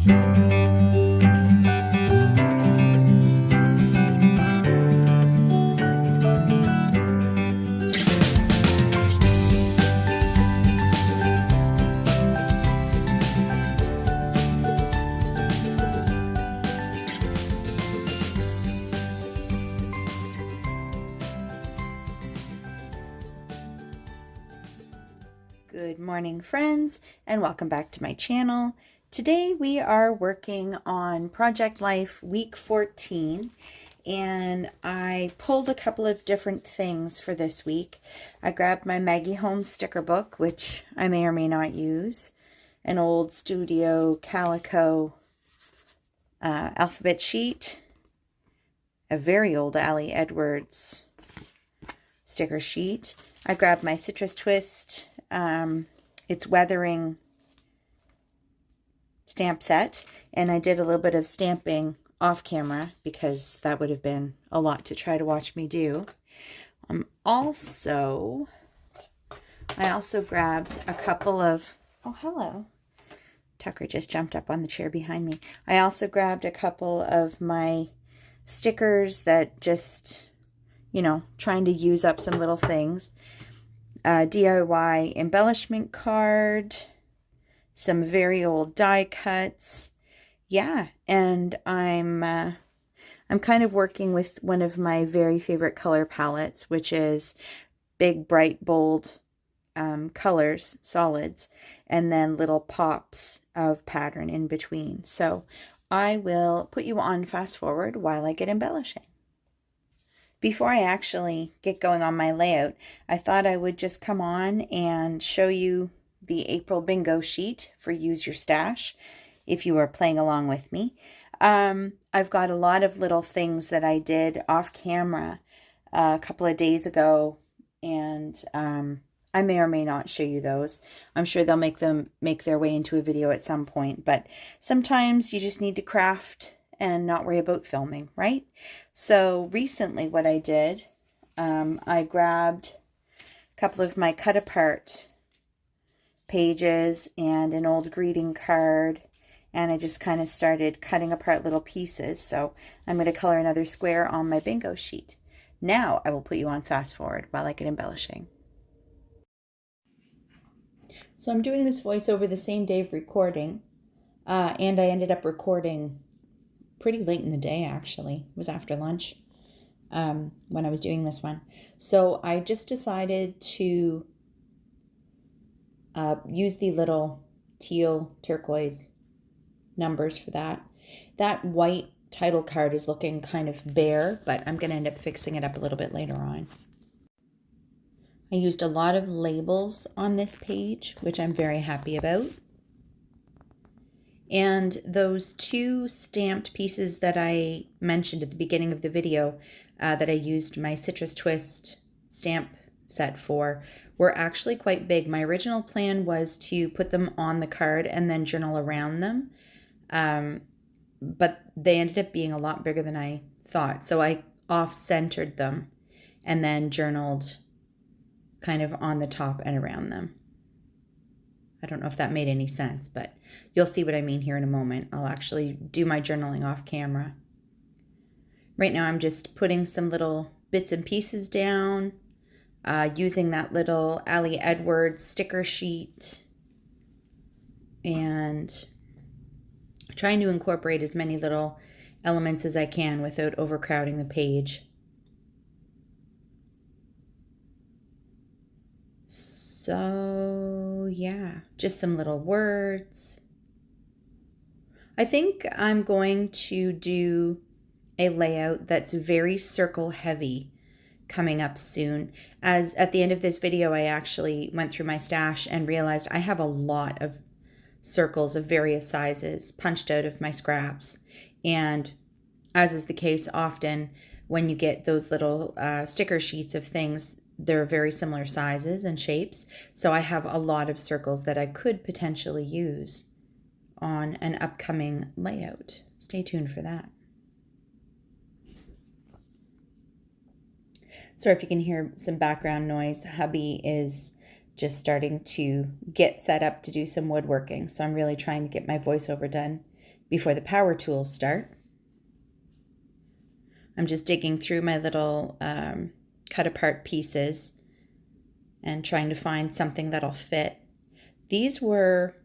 Good morning, friends, and welcome back to my channel. Today we are working on Project Life week 14, and I pulled a couple of different things for this week. I grabbed my Maggie Holmes sticker book, which I may or may not use, an old Studio Calico alphabet sheet, a very old Ali Edwards sticker sheet. I grabbed my Citrus Twist it's weathering stamp set, and I did a little bit of stamping off camera because that would have been a lot to try to watch me do. I also grabbed a couple of, oh hello, Tucker just jumped up on the chair behind me. I also grabbed a couple of my stickers that just, you know, trying to use up some little things. DIY embellishment card, some very old die cuts, yeah, and I'm kind of working with one of my very favorite color palettes, which is big, bright, bold colors, solids, and then little pops of pattern in between. So I will put you on fast forward while I get embellishing. Before I actually get going on my layout, I thought I would just come on and show you the April bingo sheet for Use Your Stash, if you are playing along with me. I've got a lot of little things that I did off camera a couple of days ago, and I may or may not show you those. I'm sure they'll make their way into a video at some point, but sometimes you just need to craft and not worry about filming, right? So recently what I did, I grabbed a couple of my cut apart pages and an old greeting card, and I just kind of started cutting apart little pieces. So I'm going to color another square on my bingo sheet. Now I will put you on fast forward while I get embellishing. So I'm doing this voiceover the same day of recording, and I ended up recording pretty late in the day, actually. It was after lunch when I was doing this one. So I just decided to use the little teal turquoise numbers for that. That white title card is looking kind of bare, but I'm going to end up fixing it up a little bit later on. I used a lot of labels on this page, which I'm very happy about. And those two stamped pieces that I mentioned at the beginning of the video that I used my Citrus Twist stamp set for were actually quite big. My original plan was to put them on the card and then journal around them, but they ended up being a lot bigger than I thought. So I off-centered them and then journaled kind of on the top and around them. I don't know if that made any sense, but you'll see what I mean here in a moment. I'll actually do my journaling off camera. Right now I'm just putting some little bits and pieces down, using that little Ali Edwards sticker sheet, and trying to incorporate as many little elements as I can without overcrowding the page. So yeah, just some little words. I think I'm going to do a layout that's very circle heavy coming up soon. As at the end of this video, I actually went through my stash and realized I have a lot of circles of various sizes punched out of my scraps. And as is the case often when you get those little sticker sheets of things, they're very similar sizes and shapes. So I have a lot of circles that I could potentially use on an upcoming layout. Stay tuned for that. Sorry if you can hear some background noise. Hubby is just starting to get set up to do some woodworking. So I'm really trying to get my voiceover done before the power tools start. I'm just digging through my little cut apart pieces and trying to find something that'll fit. These were,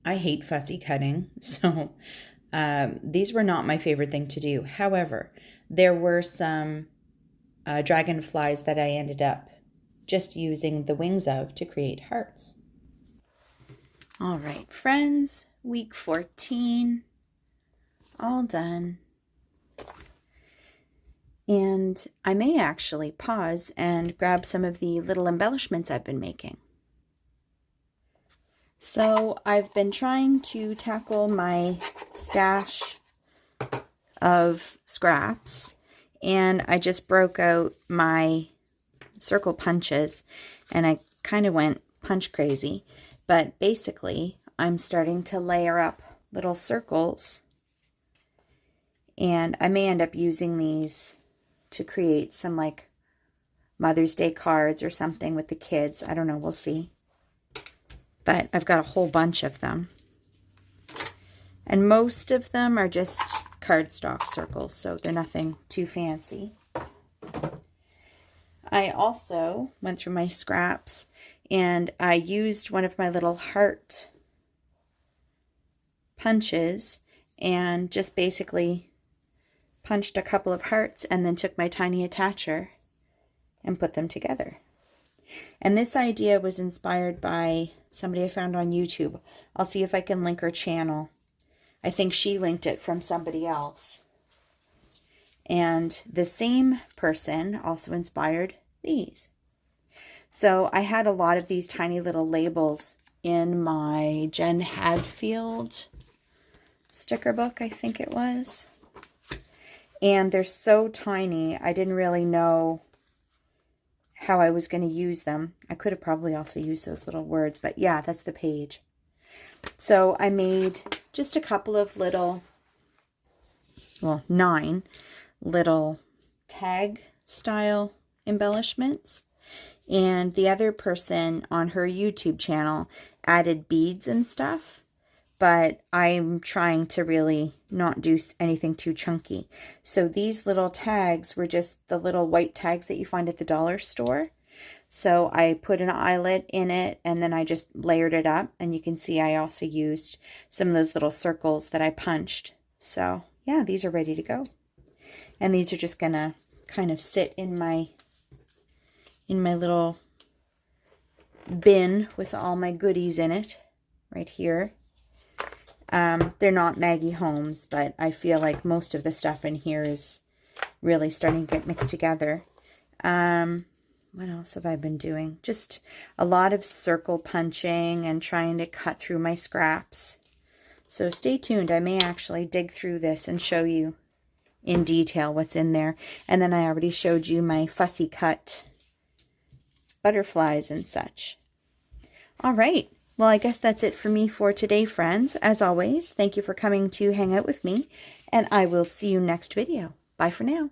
I hate fussy cutting, so these were not my favorite thing to do. However, there were some dragonflies that I ended up just using the wings of to create hearts. All right, friends, week 14, all done. And I may actually pause and grab some of the little embellishments I've been making. So I've been trying to tackle my stash of scraps, and I just broke out my circle punches, and I kind of went punch crazy. But basically, I'm starting to layer up little circles, and I may end up using these to create some like Mother's Day cards or something with the kids. I don't know, we'll see. But I've got a whole bunch of them. And most of them are just cardstock circles, so they're nothing too fancy. I also went through my scraps and I used one of my little heart punches and just basically punched a couple of hearts and then took my tiny attacher and put them together. And this idea was inspired by somebody I found on YouTube. I'll see if I can link her channel. I think she linked it from somebody else. And the same person also inspired these. So I had a lot of these tiny little labels in my Jen Hadfield sticker book, I think it was. And they're so tiny, I didn't really know how I was going to use them. I could have probably also used those little words, but yeah, that's the page. So I made just a couple of little, well, 9 little tag style embellishments. And the other person on her YouTube channel added beads and stuff. But I'm trying to really not do anything too chunky. So these little tags were just the little white tags that you find at the dollar store. So I put an eyelet in it and then I just layered it up. And you can see I also used some of those little circles that I punched. So yeah, these are ready to go. And these are just gonna kind of sit in my little bin with all my goodies in it right here. They're not Maggie Holmes, but I feel like most of the stuff in here is really starting to get mixed together. What else have I been doing? Just a lot of circle punching and trying to cut through my scraps. So stay tuned. I may actually dig through this and show you in detail what's in there. And then I already showed you my fussy cut butterflies and such. All right. Well, I guess that's it for me for today, friends. As always, thank you for coming to hang out with me, and I will see you next video. Bye for now.